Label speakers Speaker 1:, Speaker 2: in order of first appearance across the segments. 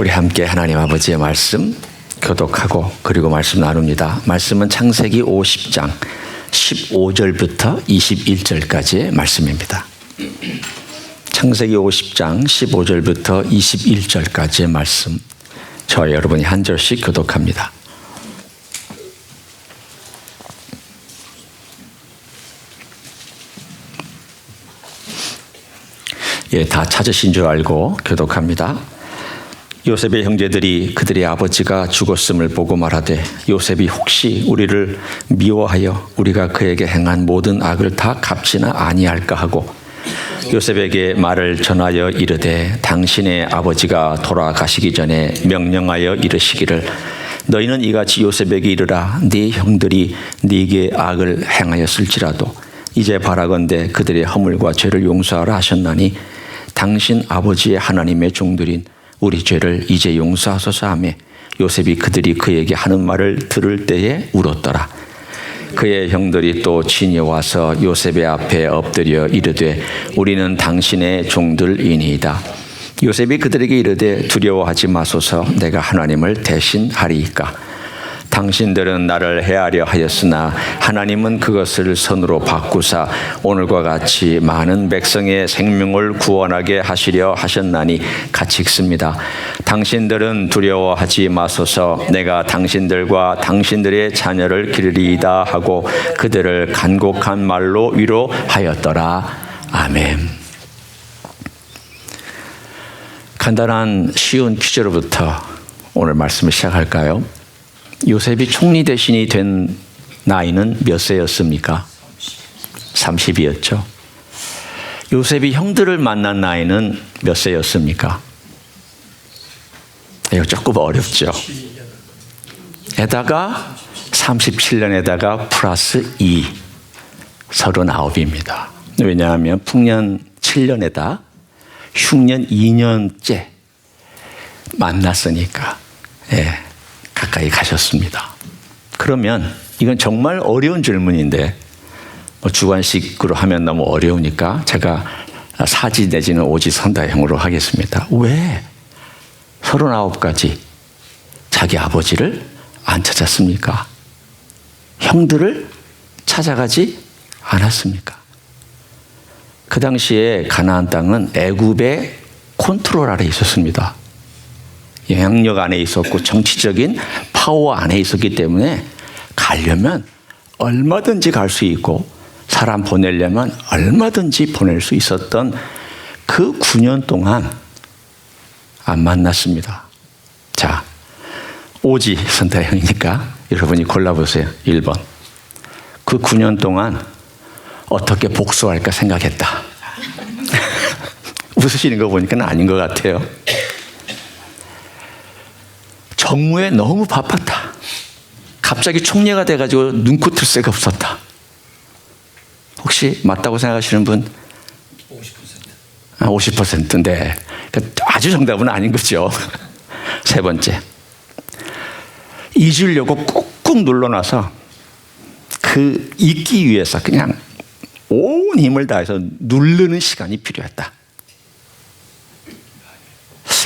Speaker 1: 우리 함께 하나님 아버지의 말씀 교독하고 그리고 말씀 나눕니다. 말씀은 창세기 50장 15절부터 21절까지의 말씀입니다. 창세기 50장 15절부터 21절까지의 말씀, 저와 여러분이 한 절씩 교독합니다. 다 찾으신 줄 알고 교독합니다. 요셉의 형제들이 그들의 아버지가 죽었음을 보고 말하되, 요셉이 혹시 우리를 미워하여 우리가 그에게 행한 모든 악을 다 갚지나 아니할까 하고 요셉에게 말을 전하여 이르되, 당신의 아버지가 돌아가시기 전에 명령하여 이르시기를, 너희는 이같이 요셉에게 이르라. 네 형들이 네게 악을 행하였을지라도 이제 바라건대 그들의 허물과 죄를 용서하라 하셨나니, 당신 아버지의 하나님의 종들인 우리 죄를 이제 용서하소서 하며, 요셉이 그들이 그에게 하는 말을 들을 때에 울었더라. 그의 형들이 또 친히 와서 요셉의 앞에 엎드려 이르되, 우리는 당신의 종들이니이다. 요셉이 그들에게 이르되, 두려워하지 마소서. 내가 하나님을 대신하리이까. 당신들은 나를 해하려 하였으나 하나님은 그것을 선으로 바꾸사 오늘과 같이 많은 백성의 생명을 구원하게 하시려 하셨나니 같이 읽습니다. 당신들은 두려워하지 마소서. 내가 당신들과 당신들의 자녀를 기르리이다 하고 그들을 간곡한 말로 위로하였더라. 아멘. 간단한 쉬운 퀴즈로부터 오늘 말씀을 시작할까요? 요셉이 총리 대신이 된 나이는 몇 세였습니까? 30이었죠. 요셉이 형들을 만난 나이는 몇 세였습니까? 이거 조금 어렵죠. 에다가 37년에다가 플러스 2, 39입니다. 왜냐하면 풍년 7년에다 흉년 2년째 만났으니까. 가까이 가셨습니다. 그러면 이건 정말 어려운 질문인데, 주관식으로 하면 너무 어려우니까 제가 사지 내지는 오지 선다형으로 하겠습니다. 왜 39까지 자기 아버지를 안 찾았습니까? 형들을 찾아가지 않았습니까? 그 당시에 가나안 땅은 애굽의 컨트롤 아래 있었습니다. 영향력 안에 있었고 정치적인 파워 안에 있었기 때문에 가려면 얼마든지 갈 수 있고 사람 보내려면 얼마든지 보낼 수 있었던 그 9년 동안 안 만났습니다. 자, 오지 선타형이니까 여러분이 골라보세요. 1번. 그 9년 동안 어떻게 복수할까 생각했다. 웃으시는 거 보니까 아닌 것 같아요. 정무에 너무 바빴다. 갑자기 총리가 돼가지고 눈코 틀 새가 없었다. 혹시 맞다고 생각하시는 분? 50%. 50%인데 아주 정답은 아닌 거죠. 세 번째, 잊으려고 꾹꾹 눌러놔서 그 잊기 위해서 그냥 온 힘을 다해서 누르는 시간이 필요했다.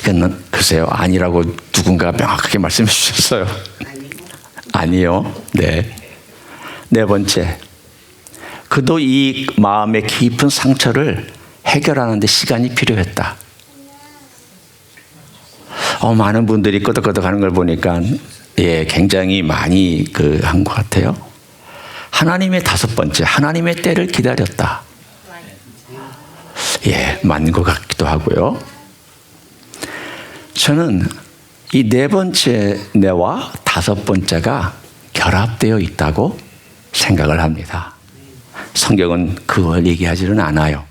Speaker 1: 그는 글쎄요, 아니라고 누군가 명확하게 말씀해 주셨어요. 아니요. 네. 네 번째, 그도 이 마음의 깊은 상처를 해결하는 데 시간이 필요했다. 많은 분들이 끄덕끄덕 하는 걸 보니까 굉장히 많이 한 것 같아요. 하나님의 다섯 번째, 하나님의 때를 기다렸다. 맞는 것 같기도 하고요. 저는 이 네 번째 내와 다섯 번째가 결합되어 있다고 생각을 합니다. 성경은 그걸 얘기하지는 않아요.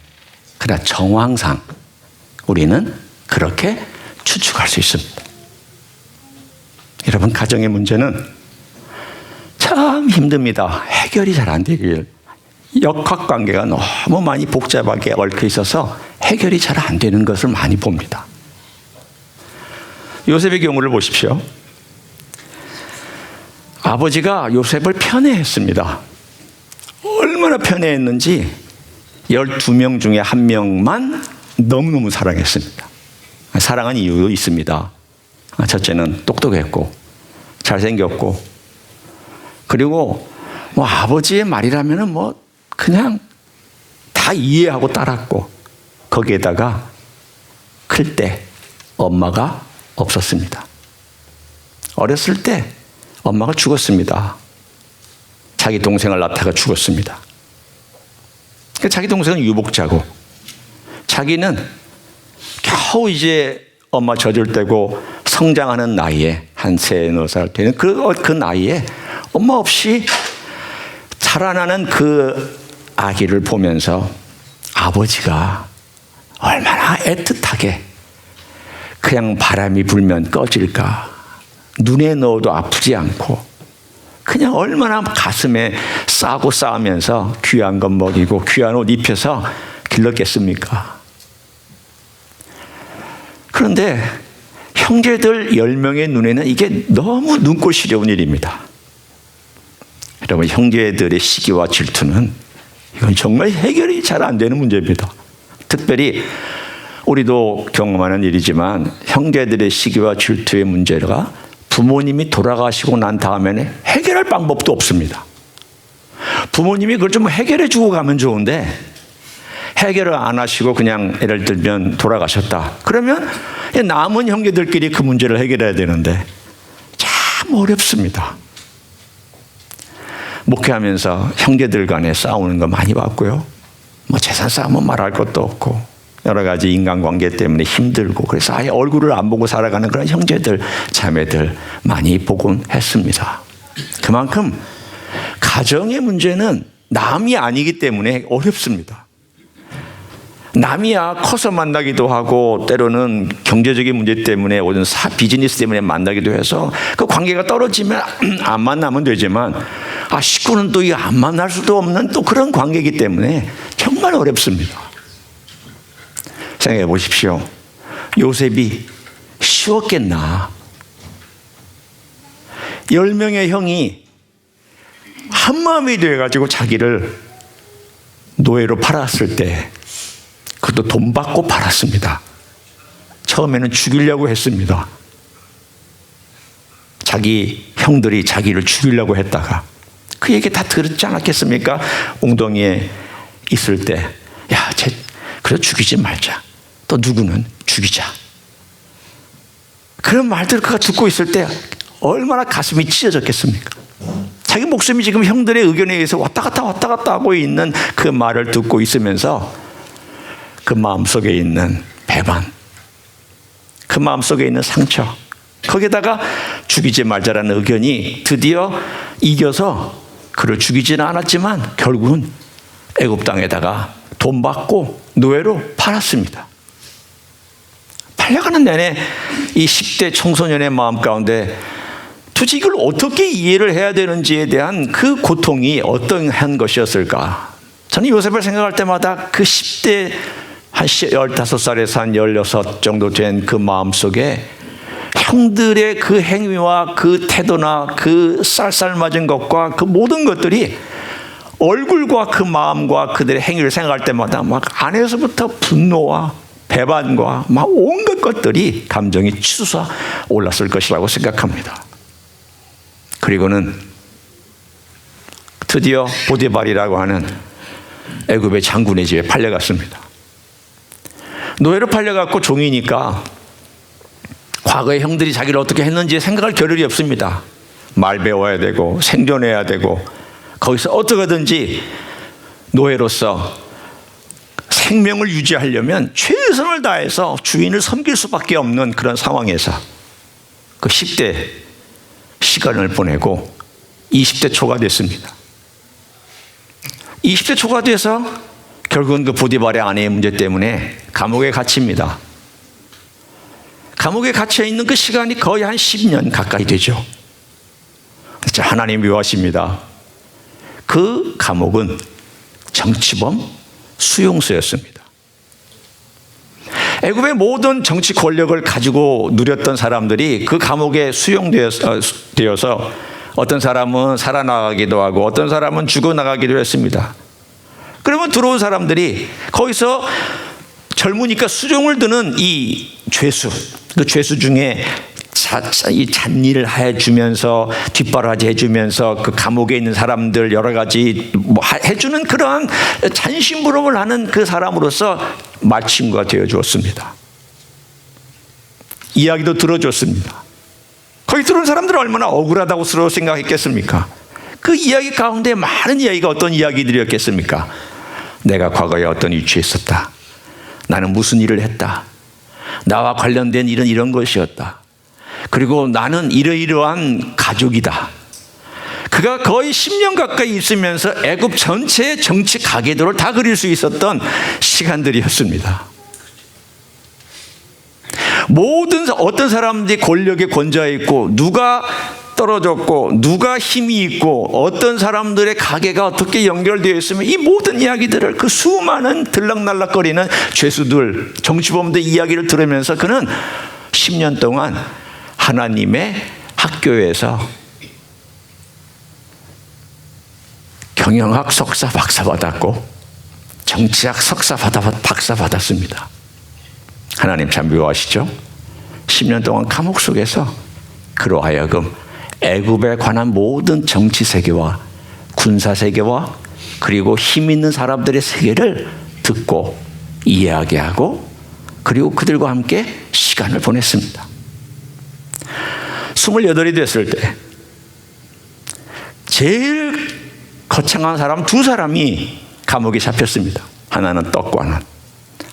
Speaker 1: 그러나 정황상 우리는 그렇게 추측할 수 있습니다. 여러분, 가정의 문제는 참 힘듭니다. 해결이 잘 안 되길. 역학관계가 너무 많이 복잡하게 얽혀 있어서 해결이 잘 안 되는 것을 많이 봅니다. 요셉의 경우를 보십시오. 아버지가 요셉을 편애했습니다. 얼마나 편애했는지 12명 중에 1명만 너무너무 사랑했습니다. 사랑한 이유도 있습니다. 첫째는 똑똑했고 잘생겼고, 그리고 뭐 아버지의 말이라면은 뭐 그냥 다 이해하고 따랐고, 거기에다가 클 때 엄마가 없었습니다. 어렸을 때 엄마가 죽었습니다. 자기 동생을 낳다가 죽었습니다. 자기 동생은 유복자고, 자기는 겨우 이제 엄마 젖을 떼고 성장하는 나이에, 한 3-4살 되는 그 나이에 엄마 없이 자라나는 그 아기를 보면서 아버지가 얼마나 애틋하게 그냥 바람이 불면 꺼질까, 눈에 넣어도 아프지 않고, 그냥 얼마나 가슴에 싸고 싸우면서 귀한 것 먹이고 귀한 옷 입혀서 길렀겠습니까? 그런데 형제들 10명의 눈에는 이게 너무 눈꼴 시려운 일입니다. 여러분, 형제들의 시기와 질투는 이건 정말 해결이 잘 안 되는 문제입니다. 특별히 우리도 경험하는 일이지만 형제들의 시기와 질투의 문제가 부모님이 돌아가시고 난 다음에는 해결할 방법도 없습니다. 부모님이 그걸 좀 해결해 주고 가면 좋은데 해결을 안 하시고 그냥 예를 들면 돌아가셨다. 그러면 남은 형제들끼리 그 문제를 해결해야 되는데 참 어렵습니다. 목회하면서 형제들 간에 싸우는 거 많이 봤고요. 뭐 재산 싸움은 말할 것도 없고 여러 가지 인간관계 때문에 힘들고, 그래서 아예 얼굴을 안 보고 살아가는 그런 형제들, 자매들 많이 보곤 했습니다. 그만큼 가정의 문제는 남이 아니기 때문에 어렵습니다. 남이야 커서 만나기도 하고, 때로는 경제적인 문제 때문에 오는 비즈니스 때문에 만나기도 해서 그 관계가 떨어지면 안 만나면 되지만, 식구는 또 안 만날 수도 없는 또 그런 관계이기 때문에 정말 어렵습니다. 생각해 보십시오. 요셉이 쉬웠겠나? 10명의 형이 한마음이 되어가지고 자기를 노예로 팔았을 때, 그것도 돈 받고 팔았습니다. 처음에는 죽이려고 했습니다. 자기 형들이 자기를 죽이려고 했다가 그 얘기 다 들었지 않았겠습니까? 웅덩이에 있을 때, 야, 그래 죽이지 말자. 또 누구는 죽이자. 그런 말들을 그가 듣고 있을 때 얼마나 가슴이 찢어졌겠습니까? 자기 목숨이 지금 형들의 의견에 의해서 왔다 갔다 하고 있는 그 말을 듣고 있으면서 그 마음속에 있는 배반, 그 마음속에 있는 상처, 거기에다가 죽이지 말자라는 의견이 드디어 이겨서 그를 죽이지는 않았지만 결국은 애굽 땅에다가 돈 받고 노예로 팔았습니다. 팔려가는 내내 이 10대 청소년의 마음 가운데 도대체 이걸 어떻게 이해를 해야 되는지에 대한 그 고통이 어떠한 것이었을까? 저는 요셉을 생각할 때마다 그 10대 한 15살에서 한 16 정도 된 그 마음 속에 형들의 그 행위와 그 태도나 그 쌀쌀맞은 것과 그 모든 것들이 얼굴과 그 마음과 그들의 행위를 생각할 때마다 막 안에서부터 분노와 배반과 막 온갖 것들이 감정이 치솟아 올랐을 것이라고 생각합니다. 그리고는 드디어 보디발이라고 하는 애굽의 장군의 집에 팔려갔습니다. 노예로 팔려갔고 종이니까 과거의 형들이 자기를 어떻게 했는지 생각할 겨를이 없습니다. 말 배워야 되고 생존해야 되고 거기서 어떻게든지 노예로서 생명을 유지하려면 최선을 다해서 주인을 섬길 수밖에 없는 그런 상황에서 그 10대 시간을 보내고 20대 초가 됐습니다. 20대 초가 돼서 결국은 그 보디발의 아내의 문제 때문에 감옥에 갇힙니다. 감옥에 갇혀 있는 그 시간이 거의 한 10년 가까이 되죠. 진짜 하나님 묘하십니다. 그 감옥은 정치범 수용소였습니다. 애굽의 모든 정치 권력을 가지고 누렸던 사람들이 그 감옥에 수용되어서 어떤 사람은 살아나가기도 하고 어떤 사람은 죽어나가기도 했습니다. 그러면 들어온 사람들이 거기서 젊으니까 수종을 드는 이 죄수, 그 죄수 중에 이 잔일을 해주면서 뒷바라지 해주면서 그 감옥에 있는 사람들 여러 가지 뭐 해주는 그런 잔심부름을 하는 그 사람으로서 말친구가 되어 주었습니다. 이야기도 들어줬습니다. 거기 들어온 사람들은 얼마나 억울하다고 스스로 생각했겠습니까? 그 이야기 가운데 많은 이야기가 어떤 이야기들이었겠습니까? 내가 과거에 어떤 위치에 있었다. 나는 무슨 일을 했다. 나와 관련된 일은 이런 것이었다. 그리고 나는 이러이러한 가족이다. 그가 거의 10년 가까이 있으면서 애굽 전체의 정치 가계도를 다 그릴 수 있었던 시간들이었습니다. 모든 어떤 사람들이 권력에 권좌해 있고 누가 떨어졌고 누가 힘이 있고 어떤 사람들의 가계가 어떻게 연결되어 있으면 이 모든 이야기들을 그 수많은 들락날락거리는 죄수들 정치범들 이야기를 들으면서 그는 10년 동안 하나님의 학교에서 경영학 석사 박사 받았고 정치학 석사 박사 받았습니다. 하나님 참 묘하시죠? 10년 동안 감옥 속에서 그로 하여금 애굽에 관한 모든 정치 세계와 군사 세계와 그리고 힘 있는 사람들의 세계를 듣고 이해하게 하고 그리고 그들과 함께 시간을 보냈습니다. 28이 됐을 때 제일 거창한 사람 두 사람이 감옥에 잡혔습니다. 하나는 떡과는,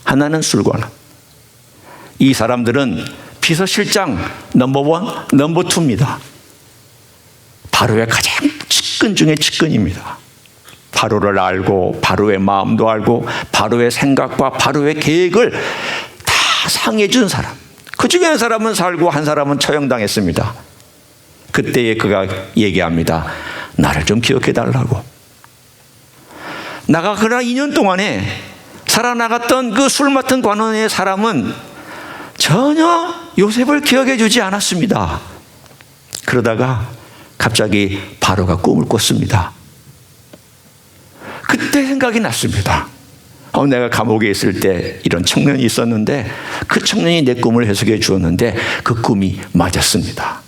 Speaker 1: 하나는 술과는. 이 사람들은 비서실장 넘버 1, 넘버 2입니다. 바로의 가장 측근 중에 측근입니다. 바로를 알고 바로의 마음도 알고 바로의 생각과 바로의 계획을 다 상해 준 사람. 그 중에 한 사람은 살고 한 사람은 처형당했습니다. 그때에 그가 얘기합니다. 나를 좀 기억해 달라고. 나가 그러나 2년 동안에 살아나갔던 그 술 맡은 관원의 사람은 전혀 요셉을 기억해 주지 않았습니다. 그러다가 갑자기 바로가 꿈을 꿨습니다. 그때 생각이 났습니다. 내가 감옥에 있을 때 이런 청년이 있었는데 그 청년이 내 꿈을 해석해 주었는데 그 꿈이 맞았습니다.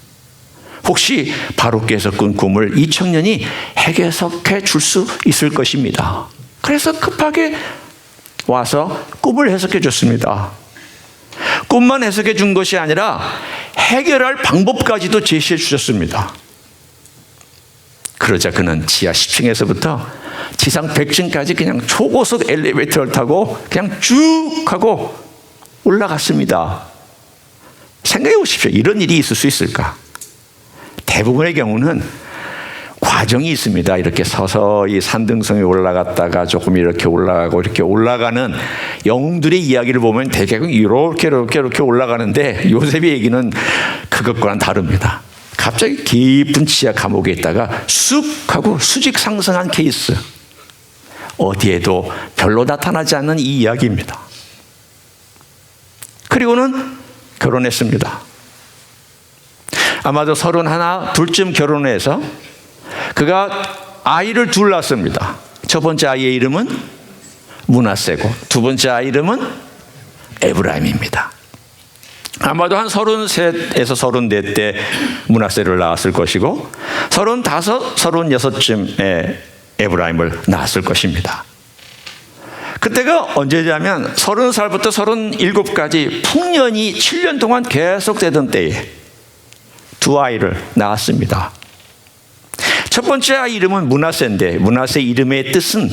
Speaker 1: 혹시 바로께서 꾼 꿈을 이 청년이 해석해 줄 수 있을 것입니다. 그래서 급하게 와서 꿈을 해석해 줬습니다. 꿈만 해석해 준 것이 아니라 해결할 방법까지도 제시해 주셨습니다. 그러자 그는 지하 10층에서부터 지상 100층까지 그냥 초고속 엘리베이터를 타고 그냥 쭉 하고 올라갔습니다. 생각해 보십시오. 이런 일이 있을 수 있을까? 대부분의 경우는 과정이 있습니다. 이렇게 서서히 산등성에 올라갔다가 조금 이렇게 올라가고 이렇게 올라가는 영웅들의 이야기를 보면 대개는 이렇게 올라가는데 요셉의 얘기는 그것과는 다릅니다. 갑자기 깊은 지하 감옥에 있다가 쑥 하고 수직 상승한 케이스. 어디에도 별로 나타나지 않는 이 이야기입니다. 그리고는 결혼했습니다. 아마도 31, 둘쯤 결혼해서 그가 아이를 둘 낳았습니다. 첫 번째 아이의 이름은 므낫세고 두 번째 아이 이름은 에브라임입니다. 아마도 한 33에서 34때 므낫세를 낳았을 것이고 35, 36쯤에 에브라임을 낳았을 것입니다. 그때가 언제냐면 30살부터 37까지 풍년이 7년 동안 계속되던 때에 두 아이를 낳았습니다. 첫 번째 아이 이름은 므낫세인데 므낫세 이름의 뜻은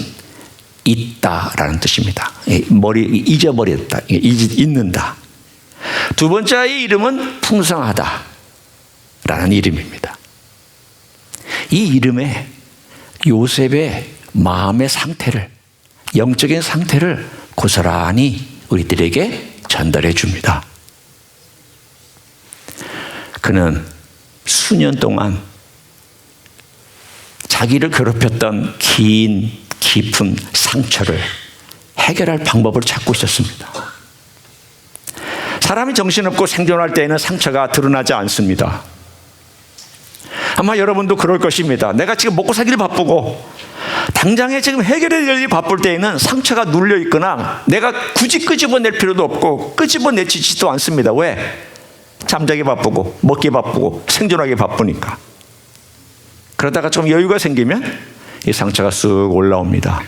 Speaker 1: 있다라는 뜻입니다. 잊어버렸다, 잊는다. 두 번째 아이의 이름은 풍성하다라는 이름입니다. 이 이름에 요셉의 마음의 상태를, 영적인 상태를 고스란히 우리들에게 전달해 줍니다. 그는 수년 동안 자기를 괴롭혔던 깊은 상처를 해결할 방법을 찾고 있었습니다. 사람이 정신없고 생존할 때에는 상처가 드러나지 않습니다. 아마 여러분도 그럴 것입니다. 내가 지금 먹고 살기를 바쁘고 당장에 지금 해결해야 될 일이 바쁠 때에는 상처가 눌려 있거나 내가 굳이 끄집어낼 필요도 없고 끄집어내지도 않습니다. 왜? 잠자기 바쁘고 먹기 바쁘고 생존하기 바쁘니까. 그러다가 좀 여유가 생기면 이 상처가 쓱 올라옵니다.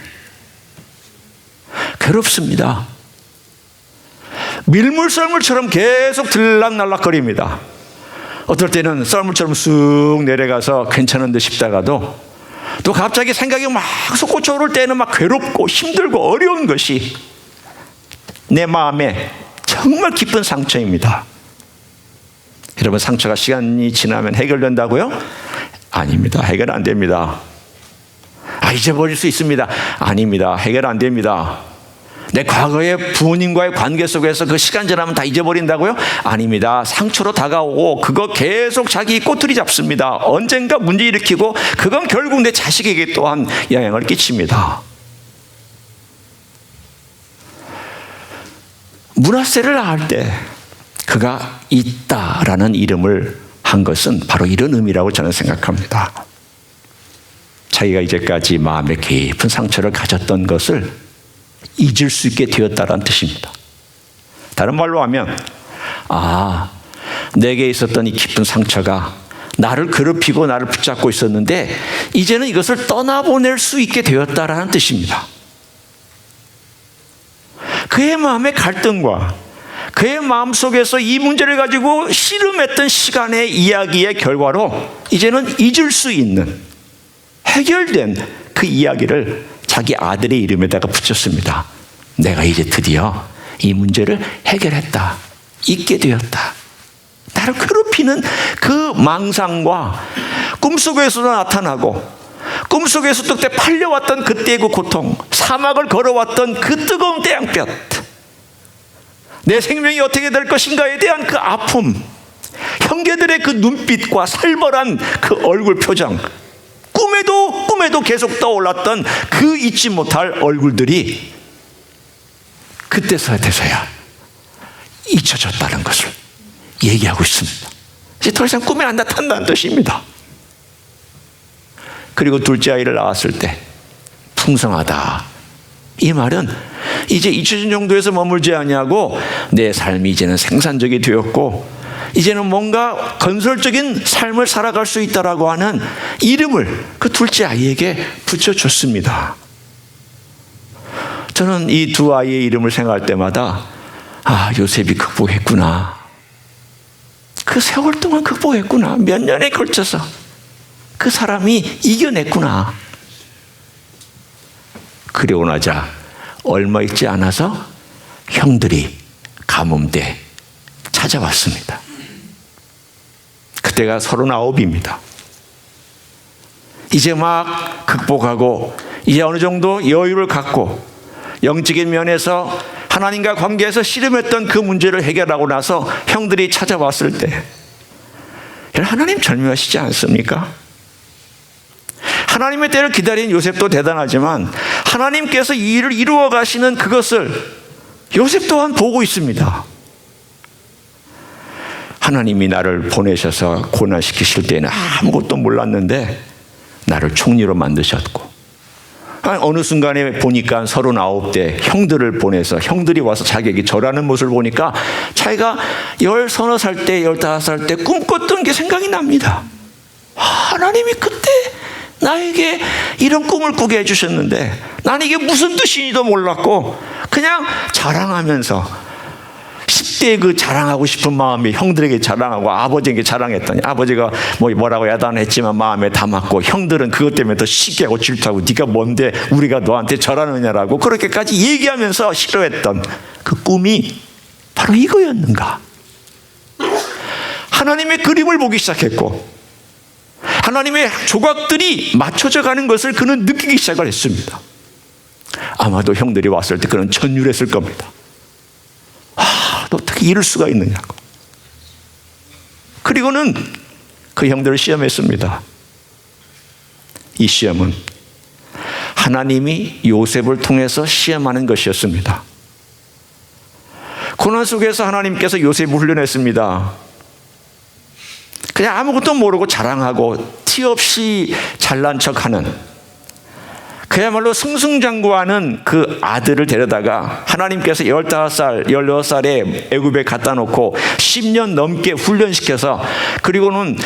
Speaker 1: 괴롭습니다. 밀물썰물처럼 계속 들락날락거립니다. 어떨 때는 썰물처럼 쑥 내려가서 괜찮은 듯 싶다가도 또 갑자기 생각이 막 솟구쳐 오를 때는 막 괴롭고 힘들고 어려운 것이 내 마음에 정말 깊은 상처입니다. 여러분, 상처가 시간이 지나면 해결된다고요? 아닙니다. 해결 안 됩니다. 잊어버릴 수 있습니다. 아닙니다. 해결 안 됩니다. 내 과거의 부모님과의 관계 속에서 그 시간 지나면 다 잊어버린다고요? 아닙니다. 상처로 다가오고 그거 계속 자기 꼬투리 잡습니다. 언젠가 문제 일으키고 그건 결국 내 자식에게 또한 영향을 끼칩니다. 므낫세를 낳을 때 그가 있다라는 이름을 한 것은 바로 이런 의미라고 저는 생각합니다. 자기가 이제까지 마음에 깊은 상처를 가졌던 것을 잊을 수 있게 되었다라는 뜻입니다. 다른 말로 하면 내게 있었던 이 깊은 상처가 나를 괴롭히고 나를 붙잡고 있었는데 이제는 이것을 떠나보낼 수 있게 되었다라는 뜻입니다. 그의 마음의 갈등과 그의 마음속에서 이 문제를 가지고 씨름했던 시간의 이야기의 결과로 이제는 잊을 수 있는 해결된 그 이야기를 자기 아들의 이름에다가 붙였습니다. 내가 이제 드디어 이 문제를 해결했다. 잊게 되었다. 나를 괴롭히는 그 망상과 꿈속에서도 나타나고 꿈속에서도 그때 팔려왔던 그때의 그 고통, 사막을 걸어왔던 그 뜨거운 태양볕, 내 생명이 어떻게 될 것인가에 대한 그 아픔, 형제들의 그 눈빛과 살벌한 그 얼굴 표정, 꿈에도 계속 떠올랐던 그 잊지 못할 얼굴들이 그때서야 잊혀졌다는 것을 얘기하고 있습니다. 이제 더 이상 꿈에 안 나타난다는 뜻입니다. 그리고 둘째 아이를 낳았을 때 풍성하다. 이 말은 이제 잊혀진 정도에서 머물지 아니하고 내 삶이 이제는 생산적이 되었고 이제는 뭔가 건설적인 삶을 살아갈 수 있다라고 하는 이름을 그 둘째 아이에게 붙여줬습니다. 저는 이 두 아이의 이름을 생각할 때마다 요셉이 극복했구나. 그 세월 동안 극복했구나. 몇 년에 걸쳐서 그 사람이 이겨냈구나. 그리고 나자 얼마 있지 않아서 형들이 가뭄때 찾아왔습니다. 그때가 39입니다. 이제 막 극복하고 이제 어느 정도 여유를 갖고 영적인 면에서 하나님과 관계에서 씨름했던 그 문제를 해결하고 나서 형들이 찾아왔을 때 하나님 절묘하시지 않습니까? 하나님의 때를 기다린 요셉도 대단하지만 하나님께서 이 일을 이루어 가시는 그것을 요셉 또한 보고 있습니다. 하나님이 나를 보내셔서 고난시키실 때는 아무것도 몰랐는데 나를 총리로 만드셨고 어느 순간에 보니까 39대 형들을 보내서 형들이 와서 자기에게 절하는 모습을 보니까 자기가 10살 때 15살 때 꿈꿨던 게 생각이 납니다. 하나님이 그때 나에게 이런 꿈을 꾸게 해주셨는데 나는 이게 무슨 뜻인지도 몰랐고 그냥 자랑하면서 10대의 그 자랑하고 싶은 마음이 형들에게 자랑하고 아버지에게 자랑했더니 아버지가 뭐라고 야단했지만 마음에 담았고 형들은 그것 때문에 더 시기하고 질투하고 네가 뭔데 우리가 너한테 절하느냐라고 그렇게까지 얘기하면서 싫어했던 그 꿈이 바로 이거였는가? 하나님의 그림을 보기 시작했고 하나님의 조각들이 맞춰져 가는 것을 그는 느끼기 시작을 했습니다. 아마도 형들이 왔을 때 그는 전율했을 겁니다. 어떻게 이럴 수가 있느냐고. 그리고는 그 형들을 시험했습니다. 이 시험은 하나님이 요셉을 통해서 시험하는 것이었습니다. 고난 속에서 하나님께서 요셉을 훈련했습니다. 그냥 아무것도 모르고 자랑하고 티 없이 잘난 척하는 그야말로 승승장구하는 그 아들을 데려다가 하나님께서 15살, 16살에 애굽에 갖다 놓고 10년 넘게 훈련시켜서 그리고는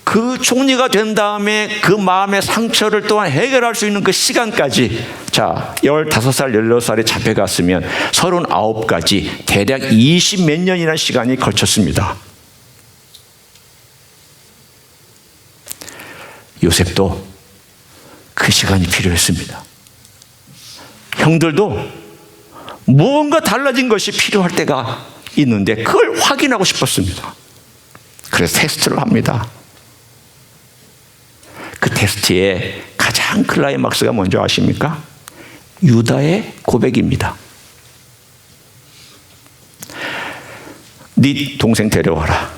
Speaker 1: 그 총리가 된 다음에 그 마음의 상처를 또한 해결할 수 있는 그 시간까지, 자, 15살, 16살에 잡혀갔으면 39까지 대략 20 몇 년이라는 시간이 걸쳤습니다. 요셉도 그 시간이 필요했습니다. 형들도 무언가 달라진 것이 필요할 때가 있는데 그걸 확인하고 싶었습니다. 그래서 테스트를 합니다. 그 테스트의 가장 클라이막스가 뭔지 아십니까? 유다의 고백입니다. 네 동생 데려와라.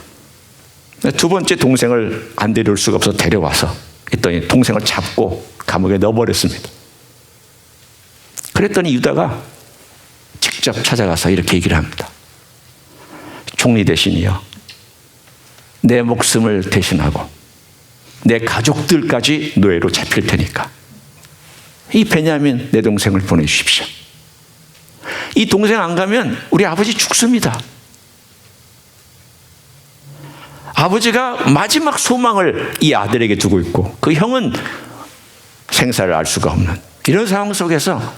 Speaker 1: 두 번째 동생을 안 데려올 수가 없어서 데려와서 했더니 동생을 잡고 감옥에 넣어버렸습니다. 그랬더니 유다가 직접 찾아가서 이렇게 얘기를 합니다. 총리 대신이여, 내 목숨을 대신하고 내 가족들까지 노예로 잡힐 테니까 이 베냐민 내 동생을 보내주십시오. 이 동생 안 가면 우리 아버지 죽습니다. 아버지가 마지막 소망을 이 아들에게 두고 있고 그 형은 생사를 알 수가 없는 이런 상황 속에서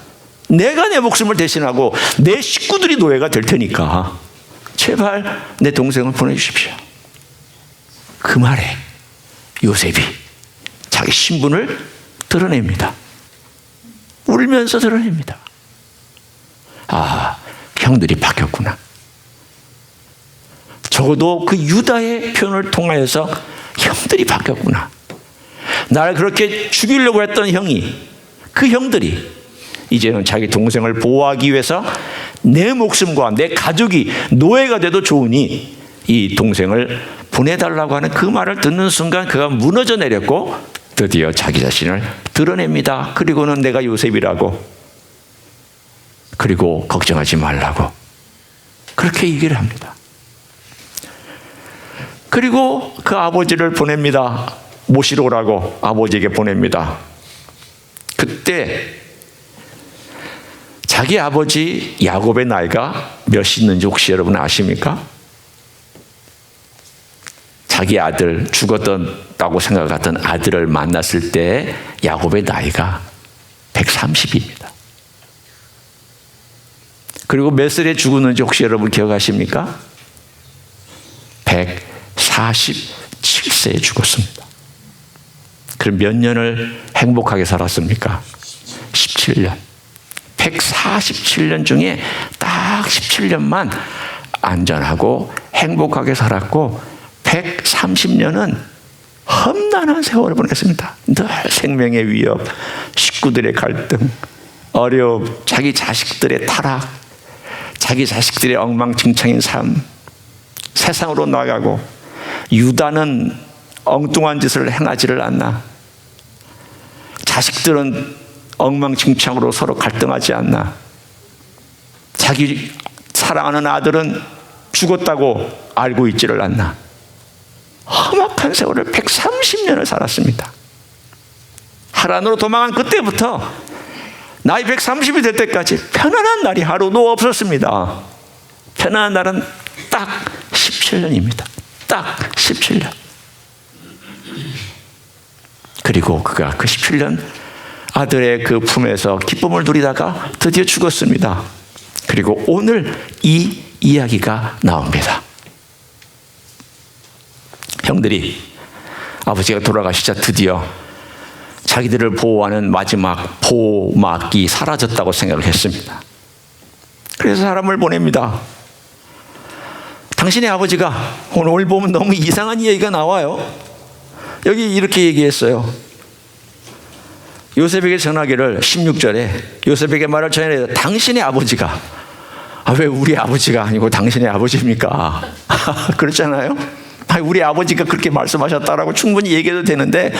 Speaker 1: 내가 내 목숨을 대신하고 내 식구들이 노예가 될 테니까 제발 내 동생을 보내주십시오. 그 말에 요셉이 자기 신분을 드러냅니다. 울면서 드러냅니다. 아, 형들이 바뀌었구나. 적어도 그 유다의 표현을 통하여서 형들이 바뀌었구나. 나를 그렇게 죽이려고 했던 형이, 그 형들이 이제는 자기 동생을 보호하기 위해서 내 목숨과 내 가족이 노예가 돼도 좋으니 이 동생을 보내달라고 하는 그 말을 듣는 순간 그가 무너져 내렸고 드디어 자기 자신을 드러냅니다. 그리고는 내가 요셉이라고, 그리고 걱정하지 말라고 그렇게 얘기를 합니다. 그리고 그 아버지를 보냅니다. 모시러 오라고 아버지에게 보냅니다. 그때 자기 아버지 야곱의 나이가 몇이있는지 혹시 여러분 아십니까? 자기 아들, 죽었다고 생각했던 아들을 만났을 때 야곱의 나이가 130입니다. 그리고 몇 살에 죽었는지 혹시 여러분 기억하십니까? 147세에 죽었습니다. 그럼 몇 년을 행복하게 살았습니까? 17년. 147년 중에 딱 17년만 안전하고 행복하게 살았고 130년은 험난한 세월을 보냈습니다. 늘 생명의 위협, 식구들의 갈등, 어려움, 자기 자식들의 타락, 자기 자식들의 엉망진창인 삶, 세상으로 나가고 유다는 엉뚱한 짓을 행하지를 않나, 자식들은 엉망진창으로 서로 갈등하지 않나, 자기 사랑하는 아들은 죽었다고 알고 있지를 않나. 험악한 세월을 130년을 살았습니다. 하란으로 도망한 그때부터 나이 130이 될 때까지 편안한 날이 하루도 없었습니다. 편안한 날은 딱 17년입니다. 딱 17년. 그리고 그가 그 17년 아들의 그 품에서 기쁨을 누리다가 드디어 죽었습니다. 그리고 오늘 이 이야기가 나옵니다. 형들이 아버지가 돌아가시자 드디어 자기들을 보호하는 마지막 보호막이 사라졌다고 생각을 했습니다. 그래서 사람을 보냅니다. 당신의 아버지가, 오늘 보면 너무 이상한 이야기가 나와요. 여기 이렇게 얘기했어요. 요셉에게 전하기를, 16절에 요셉에게 말을 전해야 돼요. 당신의 아버지가, 왜 우리 아버지가 아니고 당신의 아버지입니까? 그렇잖아요. 우리 아버지가 그렇게 말씀하셨다라고 충분히 얘기해도 되는데,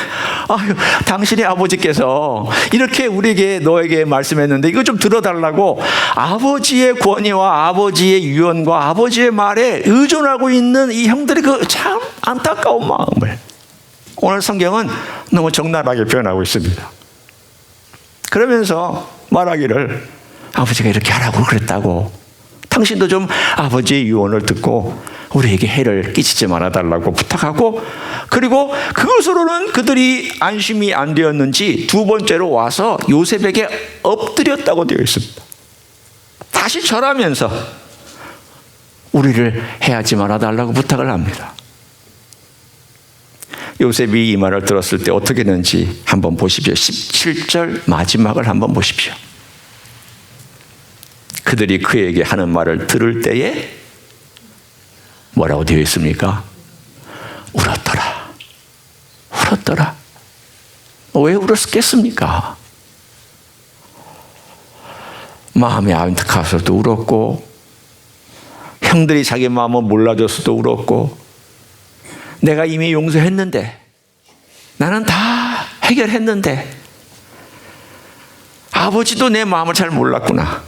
Speaker 1: 당신의 아버지께서 이렇게 우리에게 너에게 말씀했는데 이거 좀 들어달라고 아버지의 권위와 아버지의 유언과 아버지의 말에 의존하고 있는 이 형들의 그 참 안타까운 마음을 오늘 성경은 너무 적나라하게 표현하고 있습니다. 그러면서 말하기를 아버지가 이렇게 하라고 그랬다고. 당신도 좀 아버지의 유언을 듣고 우리에게 해를 끼치지 말아달라고 부탁하고, 그리고 그것으로는 그들이 안심이 안 되었는지 두 번째로 와서 요셉에게 엎드렸다고 되어 있습니다. 다시 절하면서 우리를 해하지 말아달라고 부탁을 합니다. 요셉이 이 말을 들었을 때 어떻게 했는지 한번 보십시오. 17절 마지막을 한번 보십시오. 그들이 그에게 하는 말을 들을 때에 뭐라고 되어 있습니까? 울었더라. 울었더라. 왜 울었겠습니까? 마음이 안타까워서도 울었고, 형들이 자기 마음을 몰라줘서도 울었고, 내가 이미 용서했는데, 나는 다 해결했는데 아버지도 내 마음을 잘 몰랐구나.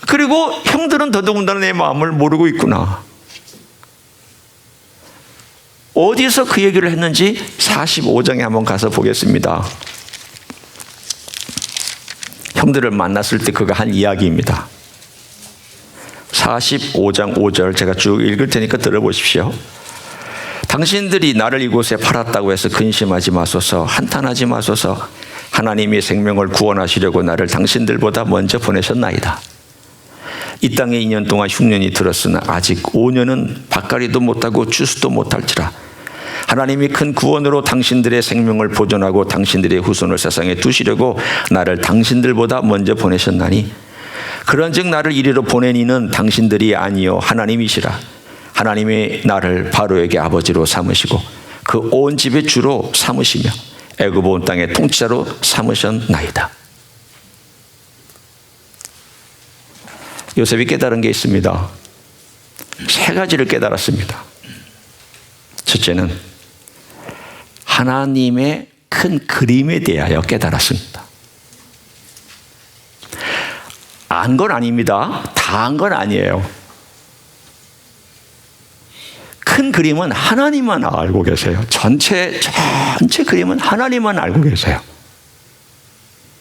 Speaker 1: 그리고 형들은 더더군다나 내 마음을 모르고 있구나. 어디서 그 얘기를 했는지 45장에 한번 가서 보겠습니다. 형들을 만났을 때 그가 한 이야기입니다. 45장 5절 제가 쭉 읽을 테니까 들어보십시오. 당신들이 나를 이곳에 팔았다고 해서 근심하지 마소서, 한탄하지 마소서. 하나님이 생명을 구원하시려고 나를 당신들보다 먼저 보내셨나이다. 이 땅에 2년 동안 흉년이 들었으나 아직 5년은 밭갈이도 못하고 추수도 못할지라. 하나님이 큰 구원으로 당신들의 생명을 보존하고 당신들의 후손을 세상에 두시려고 나를 당신들보다 먼저 보내셨나니, 그런즉 나를 이리로 보낸 이는 당신들이 아니요 하나님이시라. 하나님이 나를 바로에게 아버지로 삼으시고 그 온 집의 주로 삼으시며 애굽 온 땅의 통치자로 삼으셨나이다. 요셉이 깨달은 게 있습니다. 세 가지를 깨달았습니다. 첫째는 하나님의 큰 그림에 대하여 깨달았습니다. 안 건 아닙니다. 다 안 건 아니에요. 큰 그림은 하나님만 알고 계세요. 전체 그림은 하나님만 알고 계세요.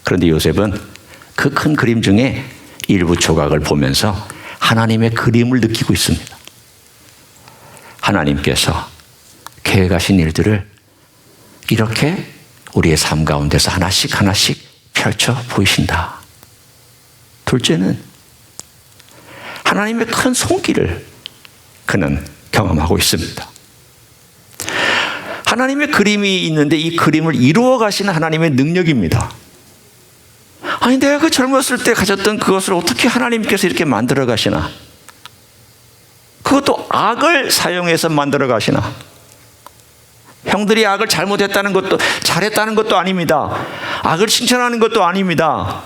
Speaker 1: 그런데 요셉은 그 큰 그림 중에 일부 조각을 보면서 하나님의 그림을 느끼고 있습니다. 하나님께서 계획하신 일들을 이렇게 우리의 삶 가운데서 하나씩 펼쳐 보이신다. 둘째는 하나님의 큰 손길을 그는 경험하고 있습니다. 하나님의 그림이 있는데 이 그림을 이루어 가시는 하나님의 능력입니다. 아니, 내가 그 젊었을 때 가졌던 그것을 어떻게 하나님께서 이렇게 만들어 가시나? 그것도 악을 사용해서 만들어 가시나? 형들이 악을 잘못했다는 것도, 잘했다는 것도 아닙니다. 악을 칭찬하는 것도 아닙니다.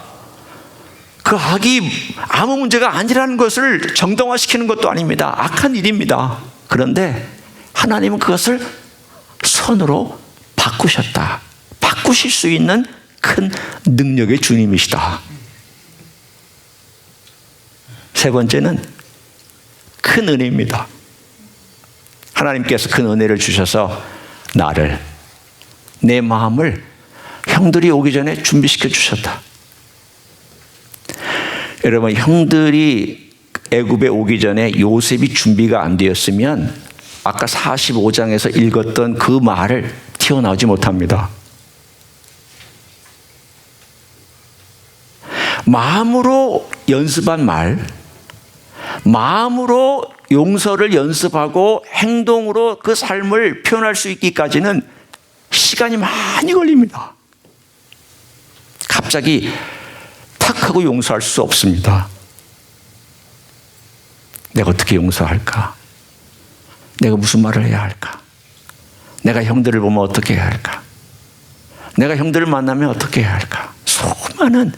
Speaker 1: 그 악이 아무 문제가 아니라는 것을 정당화시키는 것도 아닙니다. 악한 일입니다. 그런데 하나님은 그것을 선으로 바꾸셨다. 바꾸실 수 있는 큰 능력의 주님이시다. 세 번째는 큰 은혜입니다. 하나님께서 큰 은혜를 주셔서 나를, 내 마음을 형들이 오기 전에 준비시켜 주셨다. 여러분, 형들이 애굽에 오기 전에 요셉이 준비가 안 되었으면 아까 45장에서 읽었던 그 말을 튀어나오지 못합니다. 마음으로 연습한 말, 마음으로 용서를 연습하고 행동으로 그 삶을 표현할 수 있기까지는 시간이 많이 걸립니다. 갑자기 탁 하고 용서할 수 없습니다. 내가 어떻게 용서할까? 내가 무슨 말을 해야 할까? 내가 형들을 보면 어떻게 해야 할까? 내가 형들을 만나면 어떻게 해야 할까? 수많은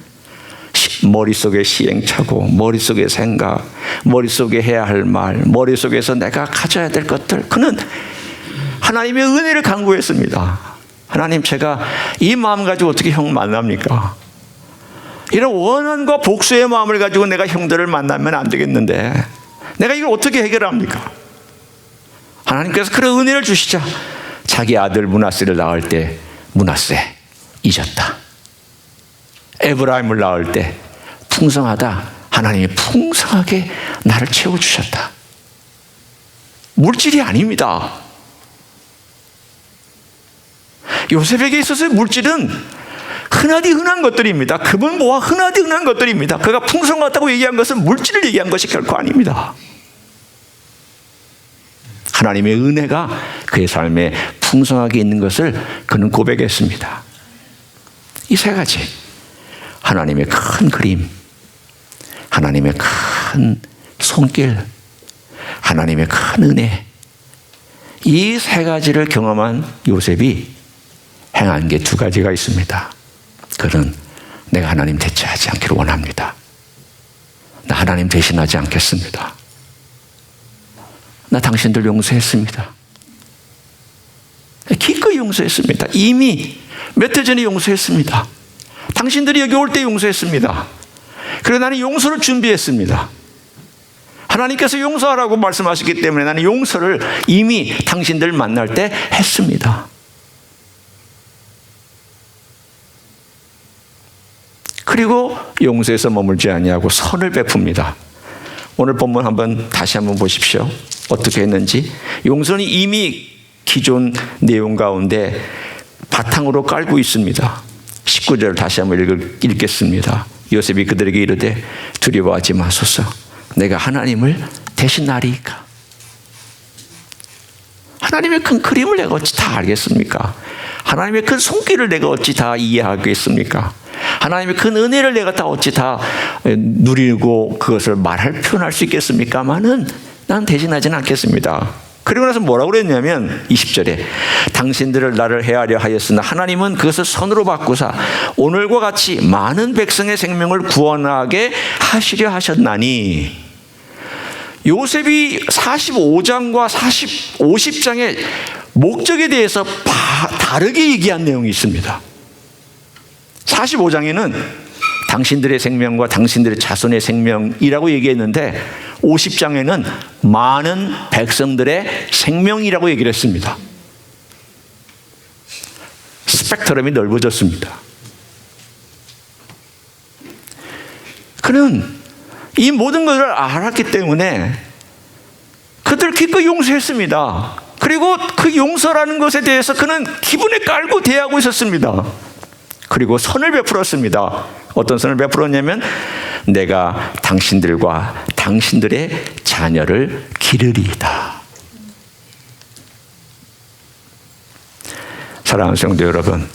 Speaker 1: 머릿속에 시행착오, 머릿속에 생각, 머릿속에 해야 할 말, 머릿속에서 내가 가져야 될 것들, 그는 하나님의 은혜를 간구했습니다. 하나님, 제가 이 마음 가지고 어떻게 형 만납니까? 이런 원한과 복수의 마음을 가지고 내가 형들을 만나면 안 되겠는데 내가 이걸 어떻게 해결합니까? 하나님께서 그런 은혜를 주시자 자기 아들 므낫세를 낳을 때 므낫세, 잊었다. 에브라임을 낳을 때 풍성하다. 하나님이 풍성하게 나를 채워주셨다. 물질이 아닙니다. 요셉에게 있어서의 물질은 흔하디 흔한 것들입니다. 금은 뭐와 흔하디 흔한 것들입니다. 그가 풍성하다고 얘기한 것은 물질을 얘기한 것이 결코 아닙니다. 하나님의 은혜가 그의 삶에 풍성하게 있는 것을 그는 고백했습니다. 이 세 가지, 하나님의 큰 그림, 하나님의 큰 손길, 하나님의 큰 은혜, 이 세 가지를 경험한 요셉이 행한 게 두 가지가 있습니다. 그는 내가 하나님 대체하지 않기를 원합니다. 나 하나님 대신하지 않겠습니다. 나 당신들 용서했습니다. 기꺼이 용서했습니다. 이미 몇 해 전에 용서했습니다. 당신들이 여기 올 때 용서했습니다. 그래서 나는 용서를 준비했습니다. 하나님께서 용서하라고 말씀하셨기 때문에 나는 용서를 이미 당신들 만날 때 했습니다. 그리고 용서에서 머물지 아니하고 선을 베풉니다. 오늘 본문 다시 한번 보십시오. 어떻게 했는지. 용서는 이미 기존 내용 가운데 바탕으로 깔고 있습니다. 19절 다시 한번 읽겠습니다. 요셉이 그들에게 이르되 두려워하지 마소서. 내가 하나님을 대신하리이까. 하나님의 큰 그림을 내가 어찌 다 알겠습니까? 하나님의 큰 손길을 내가 어찌 다 이해하겠습니까? 하나님의 큰 은혜를 내가 다 어찌 다 누리고 그것을 표현할 수 있겠습니까마는 난 대신하지는 않겠습니다. 그리고 나서 뭐라고 그랬냐면 20절에 당신들을 나를 해하려 하였으나 하나님은 그것을 선으로 바꾸사 오늘과 같이 많은 백성의 생명을 구원하게 하시려 하셨나니. 요셉이 45장과 50장의 목적에 대해서 다르게 얘기한 내용이 있습니다. 45장에는 당신들의 생명과 당신들의 자손의 생명이라고 얘기했는데 50장에는 많은 백성들의 생명이라고 얘기를 했습니다. 스펙트럼이 넓어졌습니다. 그는 이 모든 것을 알았기 때문에 그들 기꺼이 용서했습니다. 그리고 그 용서라는 것에 대해서 그는 기분에 깔고 대하고 있었습니다. 그리고 선을 베풀었습니다. 어떤 선을 베풀었냐면 내가 당신들과 당신들의 자녀를 기르리이다. 사랑하는 성도 여러분,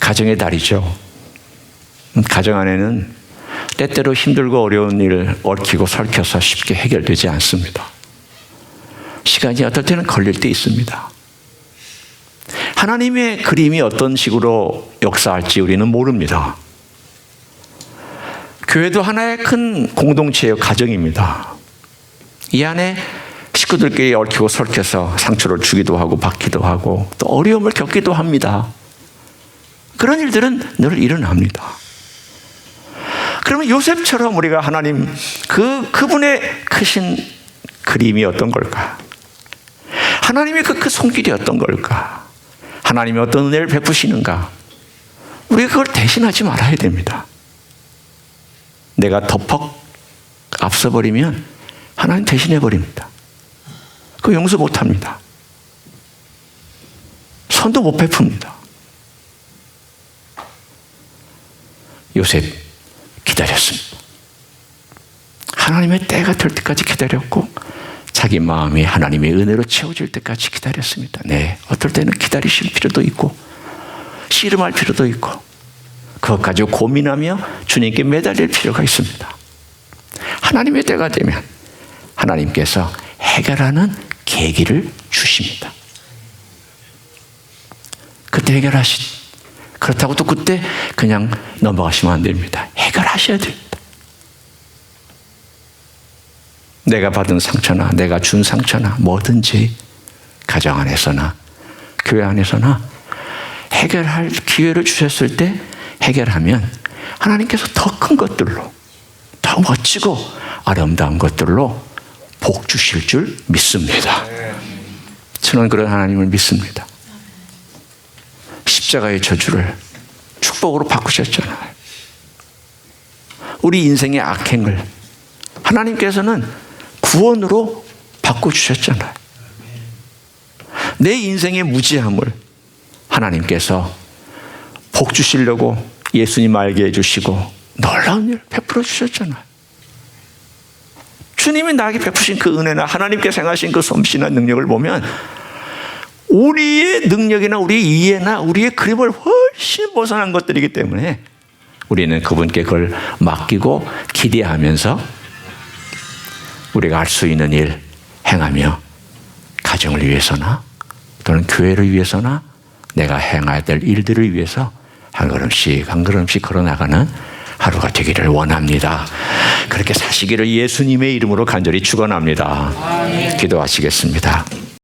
Speaker 1: 가정의 달이죠. 가정 안에는 때때로 힘들고 어려운 일 얽히고 설켜서 쉽게 해결되지 않습니다. 시간이 어떨 때는 걸릴 때 있습니다. 하나님의 그림이 어떤 식으로 역사할지 우리는 모릅니다. 교회도 하나의 큰 공동체의 가정입니다. 이 안에 식구들끼리 얽히고 설켜서 상처를 주기도 하고 받기도 하고 또 어려움을 겪기도 합니다. 그런 일들은 늘 일어납니다. 그러면 요셉처럼 우리가 하나님 그분의 크신 그림이 어떤 걸까? 하나님의 그 손길이 어떤 걸까? 하나님이 어떤 은혜를 베푸시는가? 우리가 그걸 대신하지 말아야 됩니다. 내가 덮어 앞서버리면 하나님 대신해버립니다. 그거 용서 못합니다. 선도 못 베풉니다. 요셉 기다렸습니다. 하나님의 때가 될 때까지 기다렸고 자기 마음이 하나님의 은혜로 채워질 때까지 기다렸습니다. 네, 어떨 때는 기다리실 필요도 있고 씨름할 필요도 있고 그것 가지고 고민하며 주님께 매달릴 필요가 있습니다. 하나님의 때가 되면 하나님께서 해결하는 계기를 주십니다. 그때 그렇다고 또 그때 그냥 넘어가시면 안 됩니다. 해결하셔야 됩니다. 내가 받은 상처나 내가 준 상처나 뭐든지 가정 안에서나 교회 안에서나 해결할 기회를 주셨을 때 해결하면 하나님께서 더 큰 것들로 더 멋지고 아름다운 것들로 복 주실 줄 믿습니다. 저는 그런 하나님을 믿습니다. 십자가의 저주를 축복으로 바꾸셨잖아요. 우리 인생의 악행을 하나님께서는 구원으로 바꿔주셨잖아요. 내 인생의 무지함을 하나님께서 복 주시려고 예수님 알게 해주시고 놀라운 일 베풀어 주셨잖아요. 주님이 나에게 베푸신 그 은혜나 하나님께서 행하신 그 솜씨나 능력을 보면 우리의 능력이나 우리의 이해나 우리의 그림을 훨씬 벗어난 것들이기 때문에 우리는 그분께 그걸 맡기고 기대하면서 우리가 할 수 있는 일 행하며 가정을 위해서나 또는 교회를 위해서나 내가 행해야 될 일들을 위해서 한 걸음씩 한 걸음씩 걸어나가는 하루가 되기를 원합니다. 그렇게 사시기를 예수님의 이름으로 간절히 축원합니다. 기도하시겠습니다.